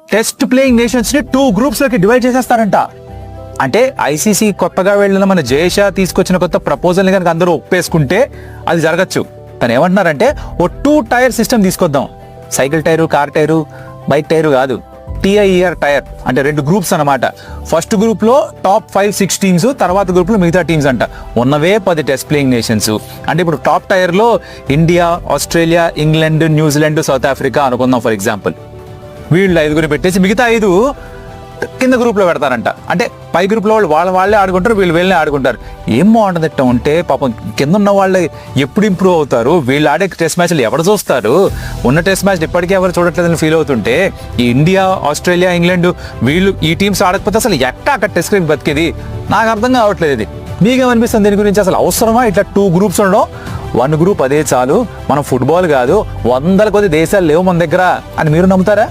Test playing nations ని 2 groups లోకి divide చేసేస్తారంట. అంటే ఐసీసీ కొత్తగా వెళ్ళిన మన జయషా తీసుకొచ్చిన కొత్త ప్రపోజల్ ని కనుక అందరూ ఒప్పేసుకుంటే అది జరగచ్చు. తను ఏమంటున్నారంటే ఓ 2 టైర్ సిస్టమ్ తీసుకొద్దాం. Cycle tyre, car tyre, bike tyre కాదు, TIER టైర్. అంటే 2 గ్రూప్స్ అన్నమాట. ఫస్ట్ గ్రూప్ లో టాప్ 5-6 టీమ్స్, తర్వాత గ్రూప్ లో మిగతా టీమ్స్ అంట. ఉన్నవే 10 టెస్ట్ ప్లేయింగ్ నేషన్స్. అంటే ఇప్పుడు టాప్ టైర్ లో India, Australia, England, New Zealand, south Africa అనుకుందాం ఫర్ ఎగ్జాంపుల్. వీళ్ళు 5 పెట్టేసి మిగతా 5 కింద గ్రూప్ లో పెడతారంట. అంటే పై గ్రూప్ లో వాళ్ళే ఆడుకుంటారు, వీళ్ళే ఆడుకుంటారు. ఏం బాగుంటుందట ఉంటే పాపం కింద ఉన్న వాళ్ళు ఎప్పుడు ఇంప్రూవ్ అవుతారు? వీళ్ళు ఆడే టెస్ట్ మ్యాచ్లు ఎవరు చూస్తారు? ఉన్న టెస్ట్ మ్యాచ్ ఇప్పటికీ ఎవరు చూడట్లేదని ఫీల్ అవుతుంటే ఈ ఇండియా, ఆస్ట్రేలియా, ఇంగ్లాండ్ వీళ్ళు ఈ టీమ్స్ ఆడకపోతే అసలు ఎట్టా అక్కడ టెస్ట్ క్రికెట్ బతికేది? నాకు అర్థం కావట్లేదు ఇది. మీకేమనిపిస్తుంది దీని గురించి? అసలు అవసరమా ఇట్లా 2 గ్రూప్స్ ఉండడం? 1 గ్రూప్ అదే చాలు, మనం ఫుట్బాల్ కాదు, 100 కొద్ది దేశాలు లేవు మన దగ్గర అని మీరు నమ్ముతారా?